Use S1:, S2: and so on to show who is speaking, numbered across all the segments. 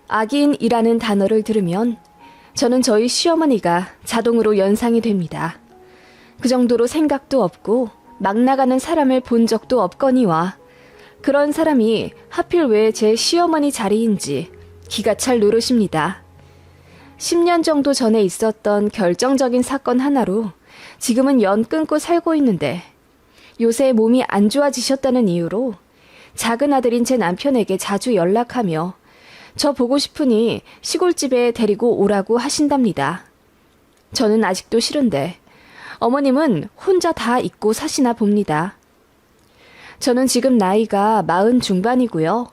S1: 악인이라는 단어를 들으면 저는 저희 시어머니가 자동으로 연상이 됩니다. 그 정도로 생각도 없고 막 나가는 사람을 본 적도 없거니와 그런 사람이 하필 왜 제 시어머니 자리인지 기가 찰 노릇입니다. 10년 정도 전에 있었던 결정적인 사건 하나로 지금은 연 끊고 살고 있는데 요새 몸이 안 좋아지셨다는 이유로 작은 아들인 제 남편에게 자주 연락하며 저 보고 싶으니 시골집에 데리고 오라고 하신답니다. 저는 아직도 싫은데 어머님은 혼자 다 잊고 사시나 봅니다. 저는 지금 나이가 40 중반이고요.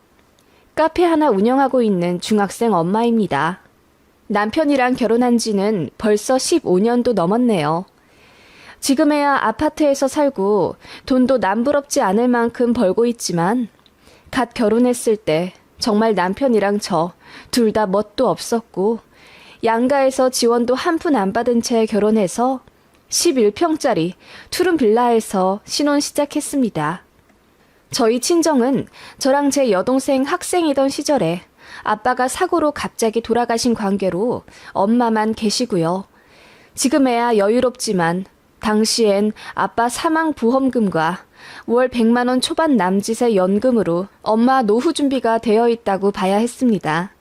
S1: 카페 하나 운영하고 있는 중학생 엄마입니다. 남편이랑 결혼한 지는 벌써 15년도 넘었네요. 지금에야 아파트에서 살고 돈도 남부럽지 않을 만큼 벌고 있지만 갓 결혼했을 때 정말 남편이랑 저 둘 다 멋도 없었고 양가에서 지원도 한 푼 안 받은 채 결혼해서 11평짜리 투룸 빌라에서 신혼 시작했습니다. 저희 친정은 저랑 제 여동생 학생이던 시절에 아빠가 사고로 갑자기 돌아가신 관계로 엄마만 계시고요. 지금에야 여유롭지만 당시엔 아빠 사망 보험금과 월 100만 원 초반 남짓의 연금으로 엄마 노후 준비가 되어 있다고 봐야 했습니다.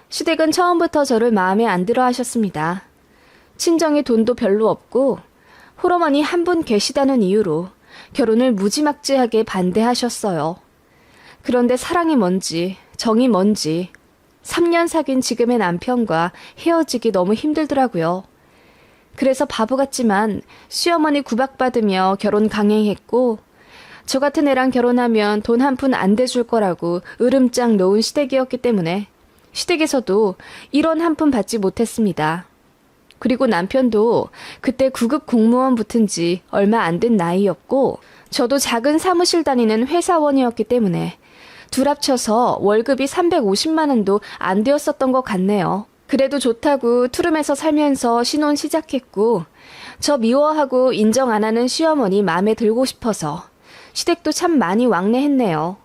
S1: 시댁은 처음부터 저를 마음에 안 들어 하셨습니다. 친정에 돈도 별로 없고 홀어머니 한 분 계시다는 이유로 결혼을 무지막지하게 반대하셨어요. 그런데 사랑이 뭔지 정이 뭔지 3년 사귄 지금의 남편과 헤어지기 너무 힘들더라고요. 그래서 바보 같지만 시어머니 구박받으며 결혼 강행했고 저 같은 애랑 결혼하면 돈 한 푼 안 대줄 거라고 으름장 놓은 시댁이었기 때문에 시댁에서도 1원 한 푼 받지 못했습니다. 그리고 남편도 그때 9급 공무원 붙은 지 얼마 안 된 나이였고 저도 작은 사무실 다니는 회사원이었기 때문에 둘 합쳐서 월급이 350만 원도 안 되었었던 것 같네요. 그래도 좋다고 투룸에서 살면서 신혼 시작했고 저 미워하고 인정 안 하는 시어머니 마음에 들고 싶어서 시댁도 참 많이 왕래했네요.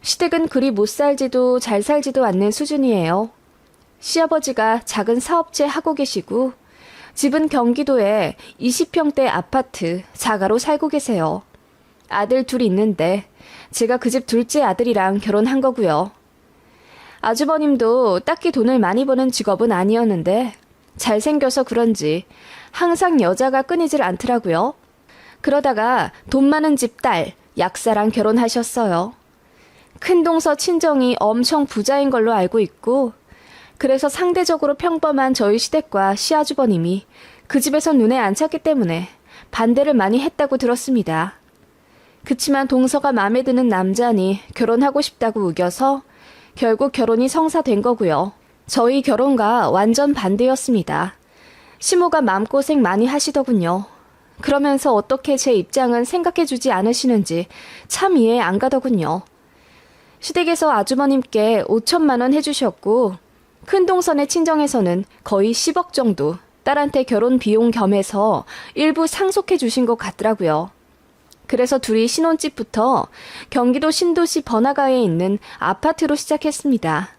S1: 시댁은 그리 못 살지도 잘 살지도 않는 수준이에요. 시아버지가 작은 사업체 하고 계시고 집은 경기도에 20평대 아파트 자가로 살고 계세요. 아들 둘 있는데 제가 그 집 둘째 아들이랑 결혼한 거고요. 아주버님도 딱히 돈을 많이 버는 직업은 아니었는데 잘생겨서 그런지 항상 여자가 끊이질 않더라고요. 그러다가 돈 많은 집 딸 약사랑 결혼하셨어요. 큰동서 친정이 엄청 부자인 걸로 알고 있고 그래서 상대적으로 평범한 저희 시댁과 시아주버님이 그 집에서 눈에 안 찼기 때문에 반대를 많이 했다고 들었습니다. 그치만 동서가 마음에 드는 남자니 결혼하고 싶다고 우겨서 결국 결혼이 성사된 거고요. 저희 결혼과 완전 반대였습니다. 시모가 마음고생 많이 하시더군요. 그러면서 어떻게 제 입장은 생각해주지 않으시는지 참 이해 안 가더군요. 시댁에서 아주버님께 5천만 원 해주셨고 큰동선의 친정에서는 거의 10억 정도 딸한테 결혼 비용 겸해서 일부 상속해 주신 것 같더라고요. 그래서 둘이 신혼집부터 경기도 신도시 번화가에 있는 아파트로 시작했습니다.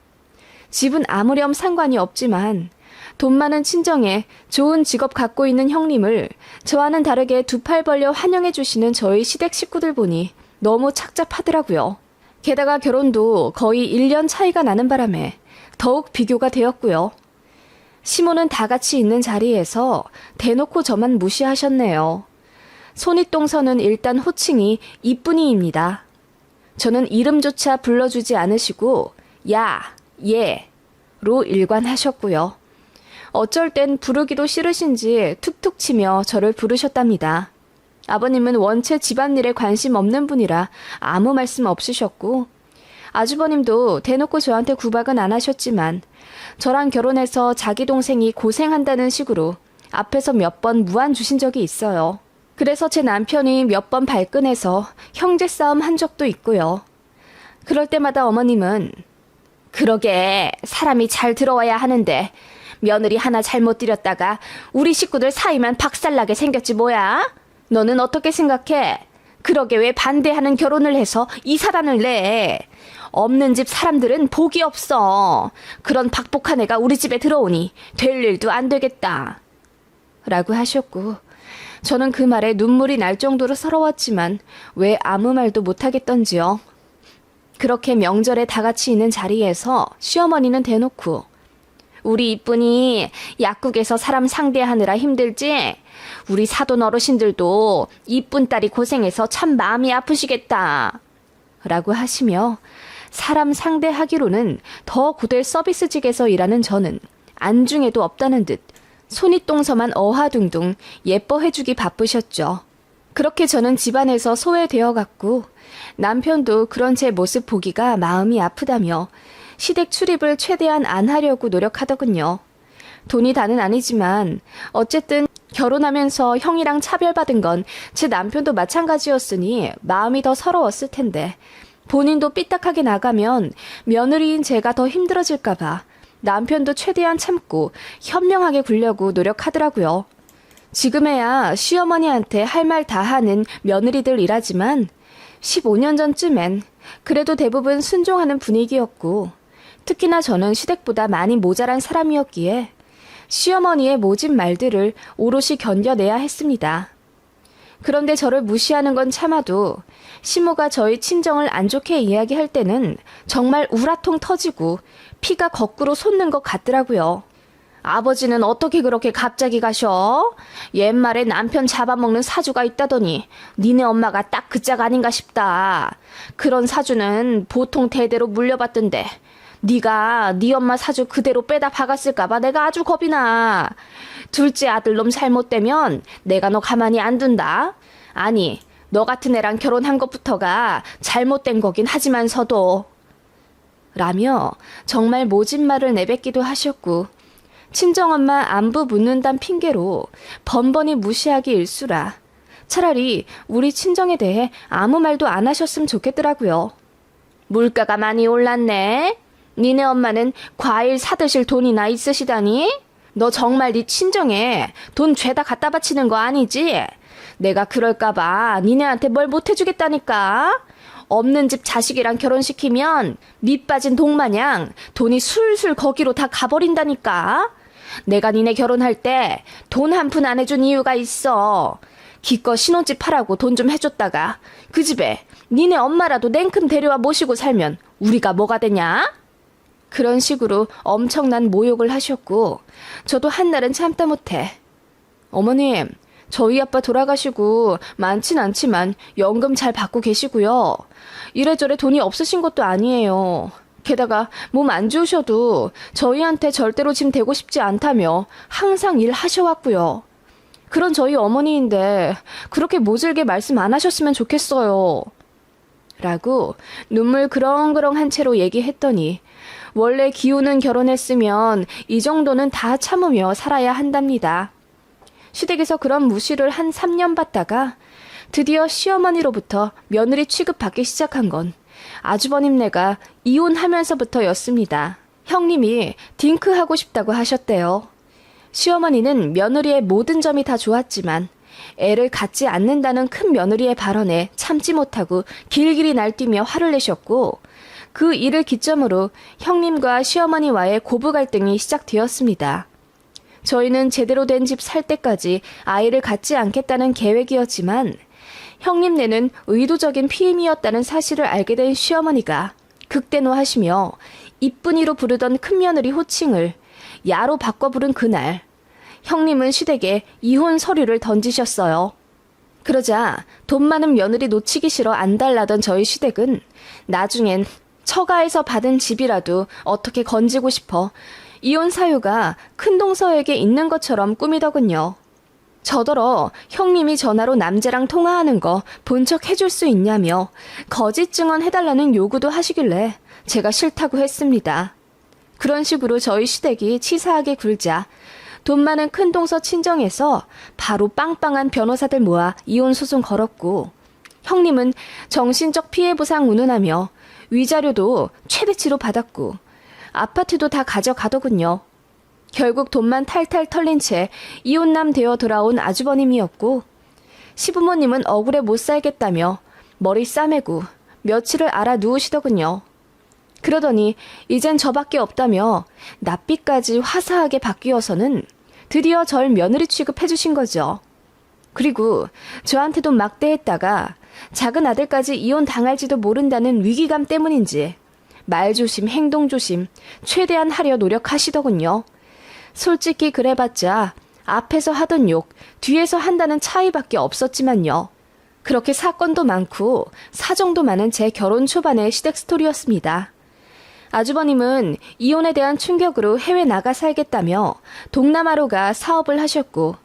S1: 집은 아무렴 상관이 없지만 돈 많은 친정에 좋은 직업 갖고 있는 형님을 저와는 다르게 두 팔 벌려 환영해 주시는 저희 시댁 식구들 보니 너무 착잡하더라고요. 게다가 결혼도 거의 1년 차이가 나는 바람에 더욱 비교가 되었고요. 시모는 다 같이 있는 자리에서 대놓고 저만 무시하셨네요. 손윗동서는 일단 호칭이 이쁜이입니다. 저는 이름조차 불러주지 않으시고 야, 얘로 일관하셨고요. 어쩔 땐 부르기도 싫으신지 툭툭 치며 저를 부르셨답니다. 아버님은 원체 집안일에 관심 없는 분이라 아무 말씀 없으셨고 아주버님도 대놓고 저한테 구박은 안 하셨지만 저랑 결혼해서 자기 동생이 고생한다는 식으로 앞에서 몇 번 무안 주신 적이 있어요. 그래서 제 남편이 몇 번 발끈해서 형제 싸움 한 적도 있고요. 그럴 때마다 어머님은 그러게 사람이 잘 들어와야 하는데 며느리 하나 잘못 들였다가 우리 식구들 사이만 박살나게 생겼지 뭐야? 너는 어떻게 생각해? 그러게 왜 반대하는 결혼을 해서 이 사단을 내? 없는 집 사람들은 복이 없어. 그런 박복한 애가 우리 집에 들어오니 될 일도 안 되겠다. 라고 하셨고, 저는 그 말에 눈물이 날 정도로 서러웠지만 왜 아무 말도 못하겠던지요. 그렇게 명절에 다 같이 있는 자리에서 시어머니는 대놓고, 우리 이쁜이 약국에서 사람 상대하느라 힘들지? 우리 사돈 어르신들도 이쁜 딸이 고생해서 참 마음이 아프시겠다. 라고 하시며, 사람 상대하기로는 더 고될 서비스직에서 일하는 저는 안중에도 없다는 듯 손윗동서만 어하둥둥 예뻐해주기 바쁘셨죠. 그렇게 저는 집안에서 소외되어 갔고, 남편도 그런 제 모습 보기가 마음이 아프다며 시댁 출입을 최대한 안 하려고 노력하더군요. 돈이 다는 아니지만 어쨌든 결혼하면서 형이랑 차별받은 건 제 남편도 마찬가지였으니 마음이 더 서러웠을 텐데, 본인도 삐딱하게 나가면 며느리인 제가 더 힘들어질까봐 남편도 최대한 참고 현명하게 굴려고 노력하더라고요. 지금에야 시어머니한테 할 말 다 하는 며느리들이라지만 15년 전쯤엔 그래도 대부분 순종하는 분위기였고, 특히나 저는 시댁보다 많이 모자란 사람이었기에 시어머니의 모진 말들을 오롯이 견뎌내야 했습니다. 그런데 저를 무시하는 건 참아도 시모가 저희 친정을 안 좋게 이야기할 때는 정말 우라통 터지고 피가 거꾸로 솟는 것 같더라고요. 아버지는 어떻게 그렇게 갑자기 가셔? 옛말에 남편 잡아먹는 사주가 있다더니 니네 엄마가 딱 그 짝 아닌가 싶다. 그런 사주는 보통 대대로 물려받던데 네가 네 엄마 사주 그대로 빼다 박았을까봐 내가 아주 겁이 나. 둘째 아들놈 잘못되면 내가 너 가만히 안 둔다. 아니, 너 같은 애랑 결혼한 것부터가 잘못된 거긴 하지만서도. 라며 정말 모진 말을 내뱉기도 하셨고, 친정엄마 안부 묻는단 핑계로 번번이 무시하기 일쑤라 차라리 우리 친정에 대해 아무 말도 안 하셨으면 좋겠더라고요. 물가가 많이 올랐네. 니네 엄마는 과일 사드실 돈이나 있으시다니? 너 정말 네 친정에 돈 죄다 갖다 바치는 거 아니지? 내가 그럴까봐 니네한테 뭘 못해주겠다니까? 없는 집 자식이랑 결혼시키면 밑 빠진 독마냥 돈이 술술 거기로 다 가버린다니까? 내가 니네 결혼할 때 돈 한 푼 안 해준 이유가 있어. 기껏 신혼집 하라고 돈 좀 해줬다가 그 집에 니네 엄마라도 냉큼 데려와 모시고 살면 우리가 뭐가 되냐? 그런 식으로 엄청난 모욕을 하셨고, 저도 한날은 참다 못해, 어머님, 저희 아빠 돌아가시고 많진 않지만 연금 잘 받고 계시고요. 이래저래 돈이 없으신 것도 아니에요. 게다가 몸 안 좋으셔도 저희한테 절대로 짐 되고 싶지 않다며 항상 일하셔왔고요. 그런 저희 어머니인데 그렇게 모질게 말씀 안 하셨으면 좋겠어요. 라고 눈물 그렁그렁한 채로 얘기했더니, 원래 기우는 결혼했으면 이 정도는 다 참으며 살아야 한답니다. 시댁에서 그런 무시를 한 3년 받다가 드디어 시어머니로부터 며느리 취급받기 시작한 건 아주버님네가 이혼하면서부터였습니다. 형님이 딩크하고 싶다고 하셨대요. 시어머니는 며느리의 모든 점이 다 좋았지만 애를 갖지 않는다는 큰 며느리의 발언에 참지 못하고 길길이 날뛰며 화를 내셨고, 그 일을 기점으로 형님과 시어머니와의 고부 갈등이 시작되었습니다. 저희는 제대로 된 집 살 때까지 아이를 갖지 않겠다는 계획이었지만, 형님네는 의도적인 피임이었다는 사실을 알게 된 시어머니가 극대노하시며 이쁜이로 부르던 큰며느리 호칭을 야로 바꿔 부른 그날, 형님은 시댁에 이혼 서류를 던지셨어요. 그러자 돈 많은 며느리 놓치기 싫어 안달나던 저희 시댁은 나중엔 처가에서 받은 집이라도 어떻게 건지고 싶어 이혼 사유가 큰동서에게 있는 것처럼 꾸미더군요. 저더러 형님이 전화로 남자랑 통화하는 거 본 척 해줄 수 있냐며 거짓 증언 해달라는 요구도 하시길래 제가 싫다고 했습니다. 그런 식으로 저희 시댁이 치사하게 굴자 돈 많은 큰동서 친정에서 바로 빵빵한 변호사들 모아 이혼 소송 걸었고, 형님은 정신적 피해 보상 운운하며 위자료도 최대치로 받았고 아파트도 다 가져가더군요. 결국 돈만 탈탈 털린 채 이혼남 되어 돌아온 아주버님이었고, 시부모님은 억울해 못 살겠다며 머리 싸매고 며칠을 알아 누우시더군요. 그러더니 이젠 저밖에 없다며 낯빛까지 화사하게 바뀌어서는 드디어 절 며느리 취급해 주신 거죠. 그리고 저한테도 막대했다가 작은 아들까지 이혼 당할지도 모른다는 위기감 때문인지 말조심 행동조심 최대한 하려 노력하시더군요. 솔직히 그래봤자 앞에서 하던 욕, 뒤에서 한다는 차이밖에 없었지만요. 그렇게 사건도 많고 사정도 많은 제 결혼 초반의 시댁 스토리였습니다. 아주버님은 이혼에 대한 충격으로 해외 나가 살겠다며 동남아로 가 사업을 하셨고,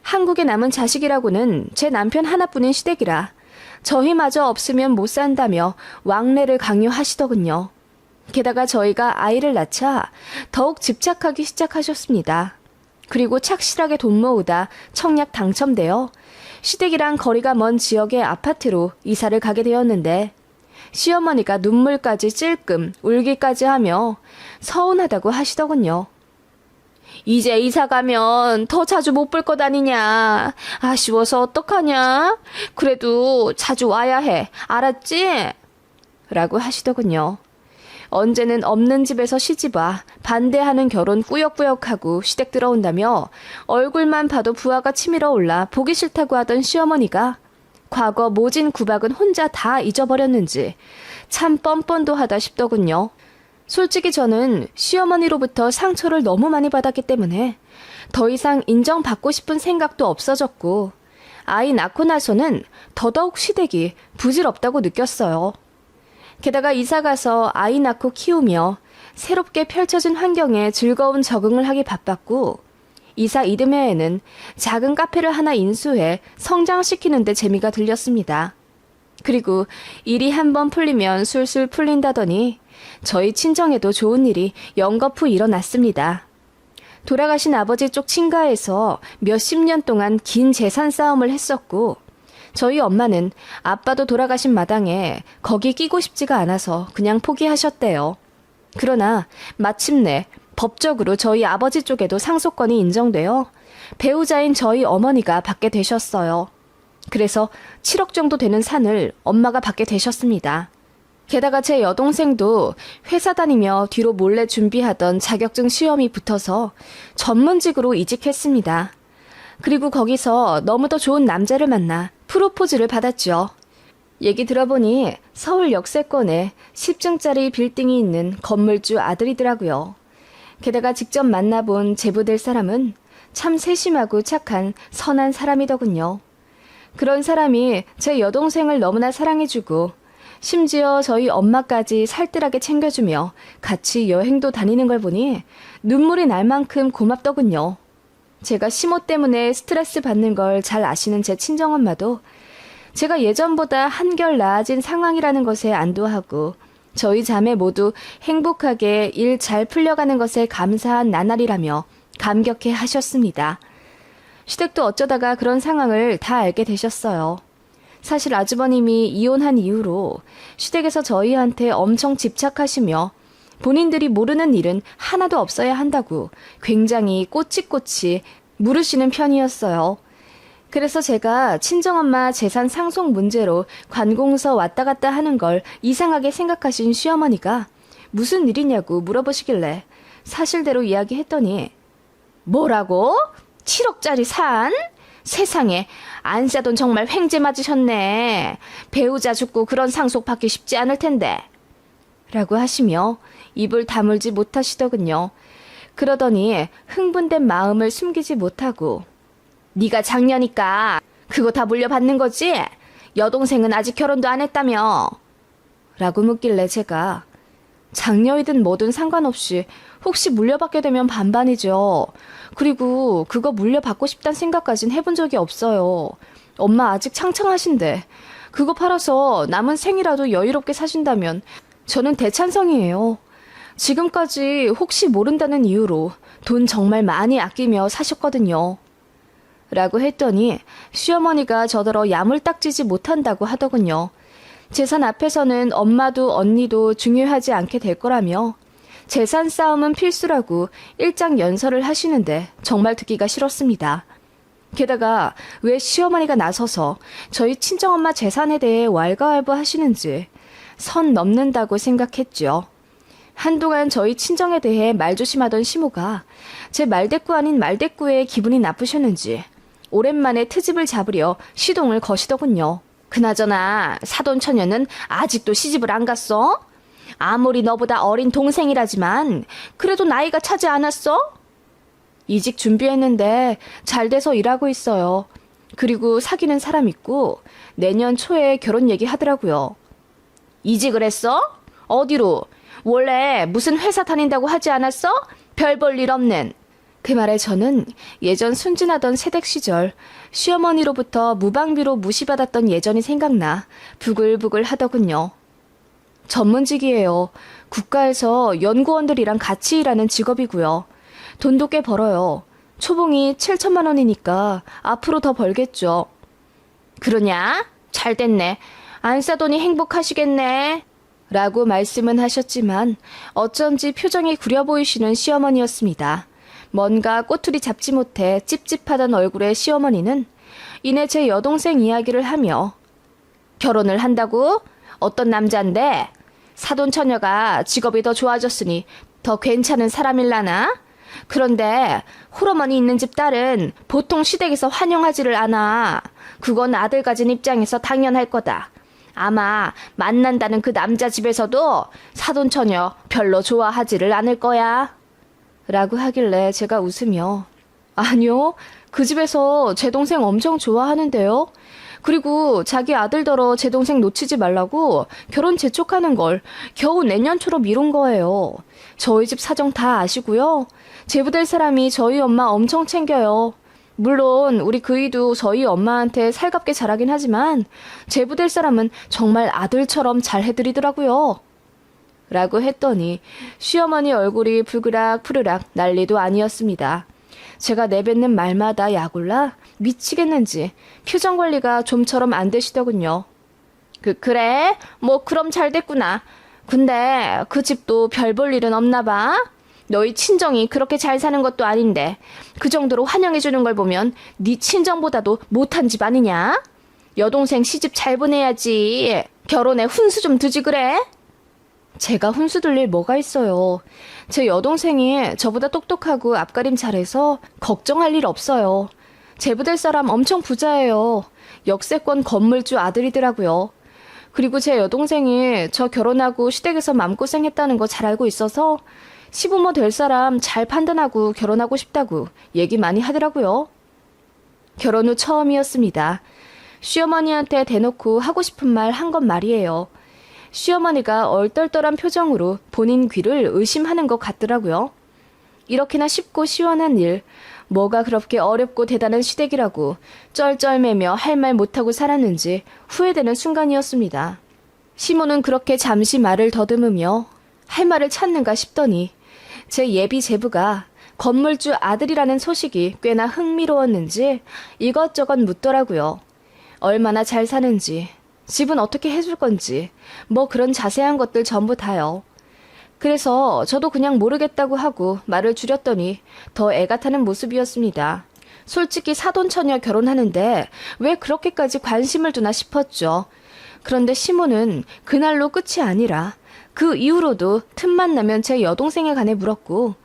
S1: 한국에 남은 자식이라고는 제 남편 하나뿐인 시댁이라 저희마저 없으면 못 산다며 왕래를 강요하시더군요. 게다가 저희가 아이를 낳자 더욱 집착하기 시작하셨습니다. 그리고 착실하게 돈 모으다 청약 당첨되어 시댁이랑 거리가 먼 지역의 아파트로 이사를 가게 되었는데, 시어머니가 눈물까지 찔끔 울기까지 하며 서운하다고 하시더군요. 이제 이사 가면 더 자주 못 볼 것 아니냐. 아쉬워서 어떡하냐. 그래도 자주 와야 해. 알았지? 라고 하시더군요. 언제는 없는 집에서 시집와 반대하는 결혼 꾸역꾸역하고 시댁 들어온다며 얼굴만 봐도 부하가 치밀어 올라 보기 싫다고 하던 시어머니가 과거 모진 구박은 혼자 다 잊어버렸는지 참 뻔뻔도 하다 싶더군요. 솔직히 저는 시어머니로부터 상처를 너무 많이 받았기 때문에 더 이상 인정받고 싶은 생각도 없어졌고, 아이 낳고 나서는 더더욱 시댁이 부질없다고 느꼈어요. 게다가 이사가서 아이 낳고 키우며 새롭게 펼쳐진 환경에 즐거운 적응을 하기 바빴고, 이사 이듬해에는 작은 카페를 하나 인수해 성장시키는 데 재미가 들렸습니다. 그리고 일이 한번 풀리면 술술 풀린다더니 저희 친정에도 좋은 일이 연거푸 일어났습니다. 돌아가신 아버지 쪽 친가에서 몇십 년 동안 긴 재산 싸움을 했었고, 저희 엄마는 아빠도 돌아가신 마당에 거기 끼고 싶지가 않아서 그냥 포기하셨대요. 그러나 마침내 법적으로 저희 아버지 쪽에도 상속권이 인정되어 배우자인 저희 어머니가 받게 되셨어요. 그래서 7억 정도 되는 산을 엄마가 받게 되셨습니다. 게다가 제 여동생도 회사 다니며 뒤로 몰래 준비하던 자격증 시험이 붙어서 전문직으로 이직했습니다. 그리고 거기서 너무도 좋은 남자를 만나 프로포즈를 받았죠. 얘기 들어보니 서울 역세권에 10층짜리 빌딩이 있는 건물주 아들이더라고요. 게다가 직접 만나본 제보될 사람은 참 세심하고 착한 선한 사람이더군요. 그런 사람이 제 여동생을 너무나 사랑해주고 심지어 저희 엄마까지 살뜰하게 챙겨주며 같이 여행도 다니는 걸 보니 눈물이 날 만큼 고맙더군요. 제가 시모 때문에 스트레스 받는 걸 잘 아시는 제 친정엄마도 제가 예전보다 한결 나아진 상황이라는 것에 안도하고 저희 자매 모두 행복하게 일 잘 풀려가는 것에 감사한 나날이라며 감격해 하셨습니다. 시댁도 어쩌다가 그런 상황을 다 알게 되셨어요. 사실 아주버님이 이혼한 이후로 시댁에서 저희한테 엄청 집착하시며 본인들이 모르는 일은 하나도 없어야 한다고 굉장히 꼬치꼬치 물으시는 편이었어요. 그래서 제가 친정엄마 재산 상속 문제로 관공서 왔다 갔다 하는 걸 이상하게 생각하신 시어머니가 무슨 일이냐고 물어보시길래 사실대로 이야기했더니 뭐라고? 7억짜리 산? 세상에 안 사돈 정말 횡재 맞으셨네. 배우자 죽고 그런 상속 받기 쉽지 않을 텐데. 라고 하시며 입을 다물지 못하시더군요. 그러더니 흥분된 마음을 숨기지 못하고 네가 장녀니까 그거 다 물려받는 거지? 여동생은 아직 결혼도 안 했다며? 라고 묻길래 제가 장녀이든 뭐든 상관없이 혹시 물려받게 되면 반반이죠. 그리고 그거 물려받고 싶단 생각까진 해본 적이 없어요. 엄마 아직 창창하신데 그거 팔아서 남은 생이라도 여유롭게 사신다면 저는 대찬성이에요. 지금까지 혹시 모른다는 이유로 돈 정말 많이 아끼며 사셨거든요. 라고 했더니 시어머니가 저더러 야물딱지지 못한다고 하더군요. 재산 앞에서는 엄마도 언니도 중요하지 않게 될 거라며 재산 싸움은 필수라고 일장연설을 하시는데 정말 듣기가 싫었습니다. 게다가 왜 시어머니가 나서서 저희 친정엄마 재산에 대해 왈가왈부 하시는지 선 넘는다고 생각했죠. 한동안 저희 친정에 대해 말조심하던 시모가 제 말대꾸 아닌 말대꾸에 기분이 나쁘셨는지 오랜만에 트집을 잡으려 시동을 거시더군요. 그나저나 사돈 처녀는 아직도 시집을 안 갔어? 아무리 너보다 어린 동생이라지만 그래도 나이가 차지 않았어? 이직 준비했는데 잘 돼서 일하고 있어요. 그리고 사귀는 사람 있고 내년 초에 결혼 얘기하더라고요. 이직을 했어? 어디로? 원래 무슨 회사 다닌다고 하지 않았어? 별 볼 일 없는. 그 말에 저는 예전 순진하던 새댁 시절 시어머니로부터 무방비로 무시받았던 예전이 생각나 부글부글 하더군요. 전문직이에요. 국가에서 연구원들이랑 같이 일하는 직업이고요. 돈도 꽤 벌어요. 초봉이 7천만 원이니까 앞으로 더 벌겠죠. 그러냐? 잘 됐네. 안 싸더니 행복하시겠네. 라고 말씀은 하셨지만 어쩐지 표정이 구려 보이시는 시어머니였습니다. 뭔가 꼬투리 잡지 못해 찝찝하던 얼굴의 시어머니는 이내 제 여동생 이야기를 하며 결혼을 한다고? 어떤 남잔데? 사돈 처녀가 직업이 더 좋아졌으니 더 괜찮은 사람일라나? 그런데 홀어머니 있는 집 딸은 보통 시댁에서 환영하지를 않아. 그건 아들 가진 입장에서 당연할 거다. 아마 만난다는 그 남자 집에서도 사돈 처녀 별로 좋아하지를 않을 거야. 라고 하길래 제가 웃으며 아니요, 그 집에서 제 동생 엄청 좋아하는데요. 그리고 자기 아들더러 제 동생 놓치지 말라고 결혼 재촉하는 걸 겨우 내년 초로 미룬 거예요. 저희 집 사정 다 아시고요. 제부될 사람이 저희 엄마 엄청 챙겨요. 물론 우리 그이도 저희 엄마한테 살갑게 잘하긴 하지만 제부될 사람은 정말 아들처럼 잘 해드리더라고요. 라고 했더니 시어머니 얼굴이 불그락 푸르락 난리도 아니었습니다. 제가 내뱉는 말마다 약올라 미치겠는지 표정 관리가 좀처럼 안 되시더군요. 그래? 뭐 그럼 잘 됐구나. 근데 그 집도 별 볼 일은 없나 봐. 너희 친정이 그렇게 잘 사는 것도 아닌데 그 정도로 환영해주는 걸 보면 네 친정보다도 못한 집 아니냐? 여동생 시집 잘 보내야지. 결혼에 훈수 좀 두지 그래? 제가 훈수 둘 일 뭐가 있어요. 제 여동생이 저보다 똑똑하고 앞가림 잘해서 걱정할 일 없어요. 제부될 사람 엄청 부자예요. 역세권 건물주 아들이더라고요. 그리고 제 여동생이 저 결혼하고 시댁에서 맘고생했다는 거 잘 알고 있어서 시부모 될 사람 잘 판단하고 결혼하고 싶다고 얘기 많이 하더라고요. 결혼 후 처음이었습니다. 시어머니한테 대놓고 하고 싶은 말 한 건 말이에요. 시어머니가 얼떨떨한 표정으로 본인 귀를 의심하는 것 같더라고요. 이렇게나 쉽고 시원한 일, 뭐가 그렇게 어렵고 대단한 시댁이라고 쩔쩔매며 할 말 못하고 살았는지 후회되는 순간이었습니다. 시모는 그렇게 잠시 말을 더듬으며 할 말을 찾는가 싶더니 제 예비 제부가 건물주 아들이라는 소식이 꽤나 흥미로웠는지 이것저것 묻더라고요. 얼마나 잘 사는지, 집은 어떻게 해줄 건지, 뭐 그런 자세한 것들 전부 다요. 그래서 저도 그냥 모르겠다고 하고 말을 줄였더니 더 애가 타는 모습이었습니다. 솔직히 사돈처녀 결혼하는데 왜 그렇게까지 관심을 두나 싶었죠. 그런데 시모는 그날로 끝이 아니라 그 이후로도 틈만 나면 제 여동생에 관해 물었고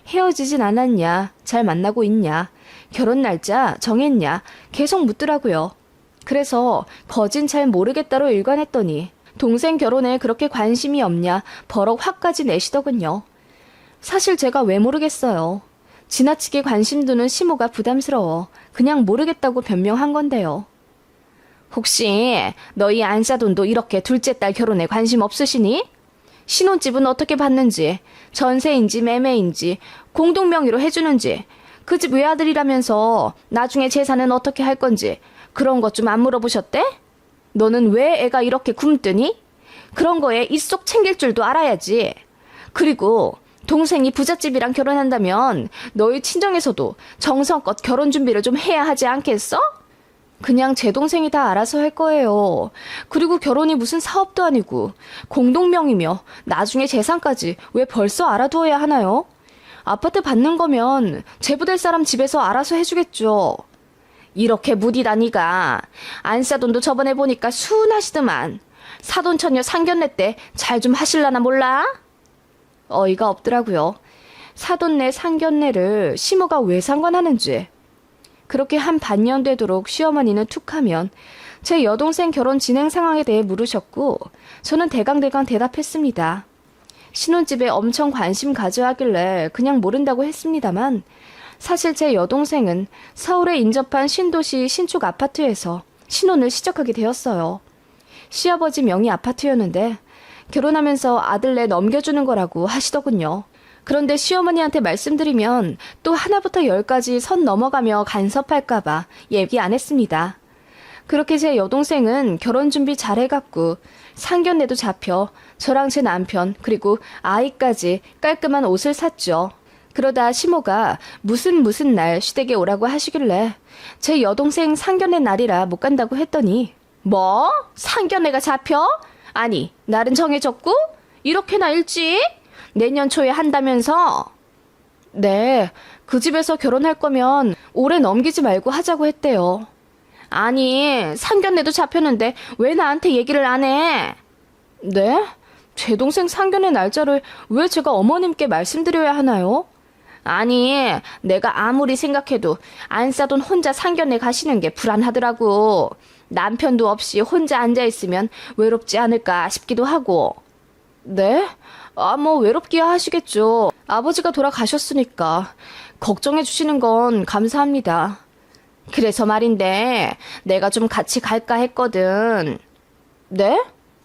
S1: 헤어지진 않았냐, 잘 만나고 있냐, 결혼 날짜 정했냐 계속 묻더라고요. 그래서 거진 잘 모르겠다로 일관했더니 동생 결혼에 그렇게 관심이 없냐 버럭 화까지 내시더군요. 사실 제가 왜 모르겠어요. 지나치게 관심 두는 시모가 부담스러워 그냥 모르겠다고 변명한 건데요. 혹시 너희 안사돈도 이렇게 둘째 딸 결혼에 관심 없으시니? 신혼집은 어떻게 받는지, 전세인지 매매인지, 공동명의로 해주는지, 그 집 외아들이라면서 나중에 재산은 어떻게 할 건지 그런 것 좀 안 물어보셨대? 너는 왜 애가 이렇게 굶뜨니? 그런 거에 입속 챙길 줄도 알아야지. 그리고 동생이 부잣집이랑 결혼한다면 너희 친정에서도 정성껏 결혼 준비를 좀 해야 하지 않겠어? 그냥 제 동생이 다 알아서 할 거예요. 그리고 결혼이 무슨 사업도 아니고 공동명이며 나중에 재산까지 왜 벌써 알아두어야 하나요? 아파트 받는 거면 제부될 사람 집에서 알아서 해주겠죠. 이렇게 무디다니가. 안사돈도 저번에 보니까 순하시더만. 사돈처녀 상견례 때 잘 좀 하실라나 몰라? 어이가 없더라고요. 사돈네 상견례를 시모가 왜 상관하는지. 그렇게 한 반년 되도록 시어머니는 툭하면 제 여동생 결혼 진행 상황에 대해 물으셨고 저는 대강대강 대답했습니다. 신혼집에 엄청 관심 가져 하길래 그냥 모른다고 했습니다만 사실 제 여동생은 서울에 인접한 신도시 신축 아파트에서 신혼을 시작하게 되었어요. 시아버지 명의 아파트였는데 결혼하면서 아들내 넘겨주는 거라고 하시더군요. 그런데 시어머니한테 말씀드리면 또 하나부터 열까지 선 넘어가며 간섭할까봐 얘기 안 했습니다. 그렇게 제 여동생은 결혼 준비 잘 해갖고 상견례도 잡혀 저랑 제 남편 그리고 아이까지 깔끔한 옷을 샀죠. 그러다 시모가 무슨 날 시댁에 오라고 하시길래 제 여동생 상견례 날이라 못 간다고 했더니 뭐? 상견례가 잡혀? 아니 날은 정해졌고? 이렇게나 일찍? 내년 초에 한다면서? 네, 그 집에서 결혼할 거면 오래 넘기지 말고 하자고 했대요. 아니, 상견례도 잡혔는데 왜 나한테 얘기를 안 해? 네? 제 동생 상견례 날짜를 왜 제가 어머님께 말씀드려야 하나요? 아니, 내가 아무리 생각해도 안사돈 혼자 상견례 가시는 게 불안하더라고. 남편도 없이 혼자 앉아있으면 외롭지 않을까 싶기도 하고. 네? 뭐 외롭기야 하시겠죠. 아버지가 돌아가셨으니까 걱정해 주시는 건 감사합니다. 그래서 말인데 내가 좀 같이 갈까 했거든. 네?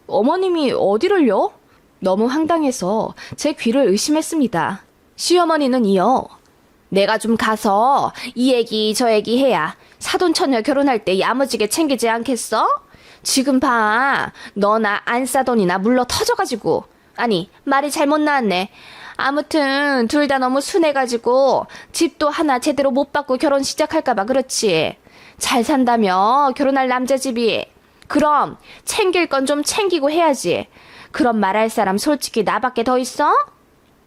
S1: 어머님이 어디를요? 너무 황당해서 제 귀를 의심했습니다. 시어머니는 이어 내가 좀 가서 이 얘기 저 얘기 해야 사돈처녀 결혼할 때 야무지게 챙기지 않겠어? 지금 봐. 너나 안사돈이나 물러 터져가지고. 아니 말이 잘못 나왔네. 아무튼 둘 다 너무 순해가지고 집도 하나 제대로 못 받고 결혼 시작할까봐 그렇지. 잘 산다며 결혼할 남자 집이. 그럼 챙길 건 좀 챙기고 해야지. 그럼 말할 사람 솔직히 나밖에 더 있어?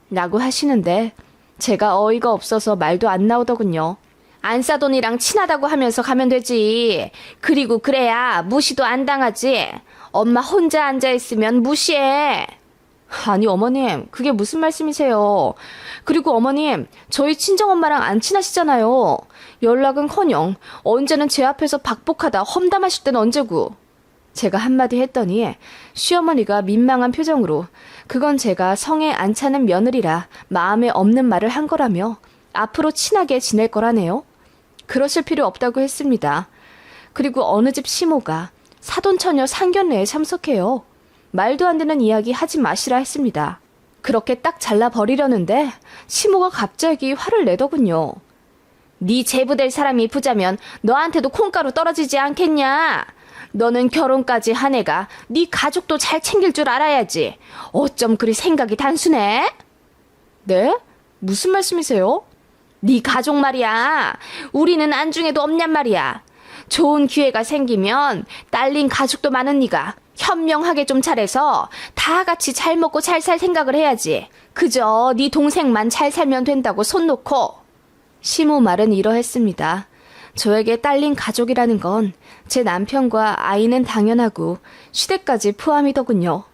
S1: 라고 하시는데 제가 어이가 없어서 말도 안 나오더군요. 안사돈이랑 친하다고 하면서 가면 되지. 그리고 그래야 무시도 안 당하지. 엄마 혼자 앉아있으면 무시해. 아니 어머님 그게 무슨 말씀이세요. 그리고 어머님 저희 친정엄마랑 안 친하시잖아요. 연락은커녕 언제는 제 앞에서 박복하다 험담하실 땐 언제고. 제가 한마디 했더니 시어머니가 민망한 표정으로 그건 제가 성에 안 차는 며느리라 마음에 없는 말을 한 거라며 앞으로 친하게 지낼 거라네요. 그러실 필요 없다고 했습니다. 그리고 어느 집 시모가 사돈처녀 상견례에 참석해요. 말도 안 되는 이야기 하지 마시라 했습니다. 그렇게 딱 잘라버리려는데 시모가 갑자기 화를 내더군요. 네 제부될 사람이 부자면 너한테도 콩가루 떨어지지 않겠냐? 너는 결혼까지 한 애가 네 가족도 잘 챙길 줄 알아야지. 어쩜 그리 생각이 단순해? 네? 무슨 말씀이세요? 네 가족 말이야. 우리는 안중에도 없냔 말이야. 좋은 기회가 생기면 딸린 가족도 많은 네가 현명하게 좀 잘해서 다 같이 잘 먹고 잘 살 생각을 해야지. 그저 네 동생만 잘 살면 된다고 손 놓고. 시모 말은 이러했습니다. 저에게 딸린 가족이라는 건 제 남편과 아이는 당연하고 시댁까지 포함이더군요.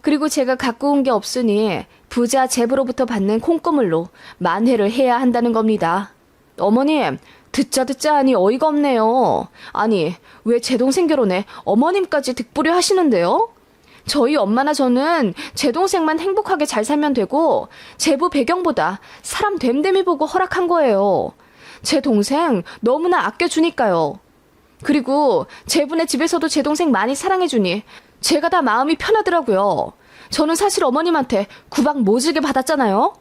S1: 그리고 제가 갖고 온 게 없으니 부자 제부로부터 받는 콩고물로 만회를 해야 한다는 겁니다. 어머님, 듣자 하니 어이가 없네요. 아니, 왜 제 동생 결혼에 어머님까지 득불이 하시는데요? 저희 엄마나 저는 제 동생만 행복하게 잘 살면 되고 제부 배경보다 사람 됨됨이 보고 허락한 거예요. 제 동생 너무나 아껴주니까요. 그리고 제분의 집에서도 제 동생 많이 사랑해주니 제가 다 마음이 편하더라고요. 저는 사실 어머님한테 구박 모질게 받았잖아요.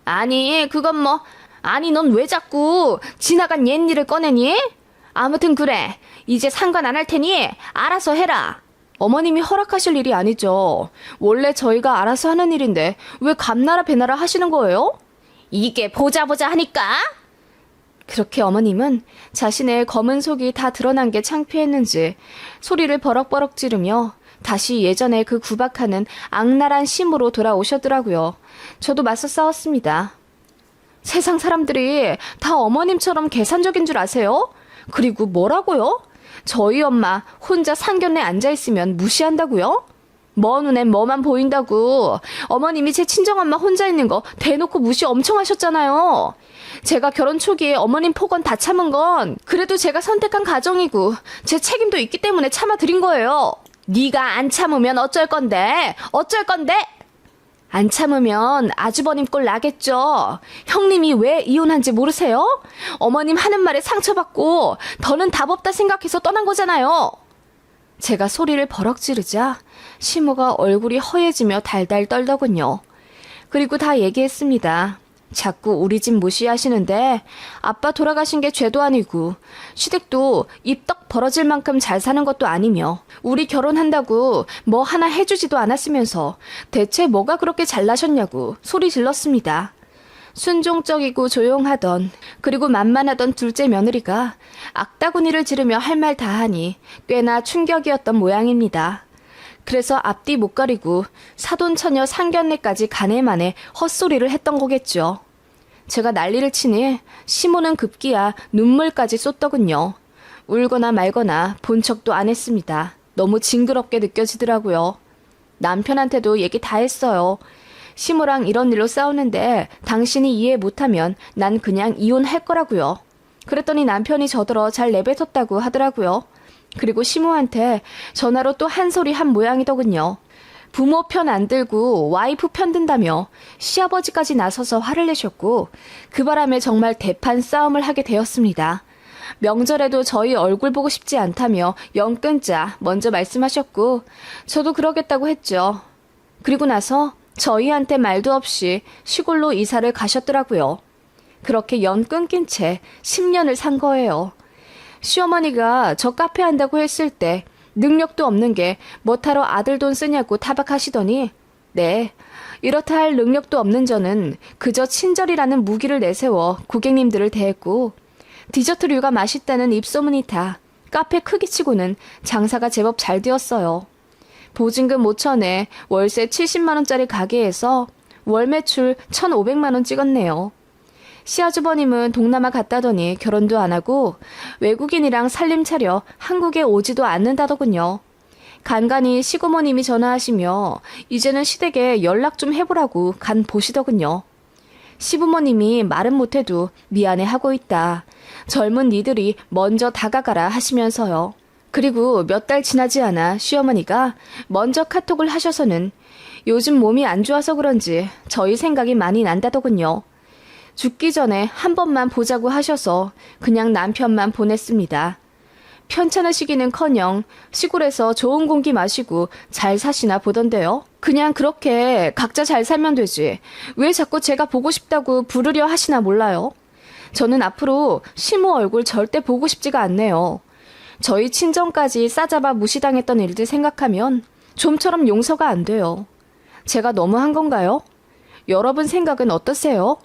S1: 아니 그건 뭐 아니 넌 왜 자꾸 지나간 옛일을 꺼내니? 아무튼 그래 이제 상관 안 할 테니 알아서 해라. 어머님이 허락하실 일이 아니죠. 원래 저희가 알아서 하는 일인데 왜 감나라 배나라 하시는 거예요? 이게 보자 하니까? 그렇게 어머님은 자신의 검은 속이 다 드러난 게 창피했는지 소리를 버럭버럭 지르며 다시 예전에 그 구박하는 악랄한 심으로 돌아오셨더라고요. 저도 맞서 싸웠습니다. 세상 사람들이 다 어머님처럼 계산적인 줄 아세요? 그리고 뭐라고요? 저희 엄마 혼자 상견례 앉아있으면 무시한다고요? 먼 눈엔 뭐만 보인다고. 어머님이 제 친정엄마 혼자 있는 거 대놓고 무시 엄청 하셨잖아요. 제가 결혼 초기에 어머님 폭언 다 참은 건 그래도 제가 선택한 가정이고 제 책임도 있기 때문에 참아드린 거예요. 네가 안 참으면 어쩔 건데? 어쩔 건데? 안 참으면 아주버님 꼴 나겠죠. 형님이 왜 이혼한지 모르세요? 어머님 하는 말에 상처받고 더는 답 없다 생각해서 떠난 거잖아요. 제가 소리를 버럭 지르자 시모가 얼굴이 허해지며 달달 떨더군요. 그리고 다 얘기했습니다. 자꾸 우리 집 무시하시는데 아빠 돌아가신 게 죄도 아니고 시댁도 입떡 벌어질 만큼 잘 사는 것도 아니며 우리 결혼한다고 뭐 하나 해주지도 않았으면서 대체 뭐가 그렇게 잘나셨냐고 소리 질렀습니다. 순종적이고 조용하던 그리고 만만하던 둘째 며느리가 악다구니를 지르며 할 말 다 하니 꽤나 충격이었던 모양입니다. 그래서 앞뒤 못 가리고 사돈처녀 상견례까지 가네마네 헛소리를 했던 거겠죠. 제가 난리를 치니 시모는 급기야 눈물까지 쏟더군요. 울거나 말거나 본 척도 안 했습니다. 너무 징그럽게 느껴지더라고요. 남편한테도 얘기 다 했어요. 시모랑 이런 일로 싸우는데 당신이 이해 못하면 난 그냥 이혼할 거라고요. 그랬더니 남편이 저더러 잘 내뱉었다고 하더라고요. 그리고 시모한테 전화로 또 한 소리 한 모양이더군요. 부모 편 안 들고 와이프 편 든다며 시아버지까지 나서서 화를 내셨고 그 바람에 정말 대판 싸움을 하게 되었습니다. 명절에도 저희 얼굴 보고 싶지 않다며 영 끊자 먼저 말씀하셨고 저도 그러겠다고 했죠. 그리고 나서 저희한테 말도 없이 시골로 이사를 가셨더라고요. 그렇게 연 끊긴 채 10년을 산 거예요. 시어머니가 저 카페 한다고 했을 때 능력도 없는 게 뭐하러 아들 돈 쓰냐고 타박하시더니 네, 이렇다 할 능력도 없는 저는 그저 친절이라는 무기를 내세워 고객님들을 대했고 디저트류가 맛있다는 입소문이 타 카페 크기치고는 장사가 제법 잘 되었어요. 보증금 5천에 월세 70만원짜리 가게에서 월 매출 1,500만원 찍었네요. 시아주버님은 동남아 갔다더니 결혼도 안 하고 외국인이랑 살림 차려 한국에 오지도 않는다더군요. 간간히 시고모님이 전화하시며 이제는 시댁에 연락 좀 해보라고 간 보시더군요. 시부모님이 말은 못해도 미안해하고 있다. 젊은 니들이 먼저 다가가라 하시면서요. 그리고 몇 달 지나지 않아 시어머니가 먼저 카톡을 하셔서는 요즘 몸이 안 좋아서 그런지 저희 생각이 많이 난다더군요. 죽기 전에 한 번만 보자고 하셔서 그냥 남편만 보냈습니다. 편찮으시기는커녕 시골에서 좋은 공기 마시고 잘 사시나 보던데요. 그냥 그렇게 각자 잘 살면 되지. 왜 자꾸 제가 보고 싶다고 부르려 하시나 몰라요. 저는 앞으로 시모 얼굴 절대 보고 싶지가 않네요. 저희 친정까지 싸잡아 무시당했던 일들 생각하면 좀처럼 용서가 안 돼요. 제가 너무한 건가요? 여러분 생각은 어떠세요?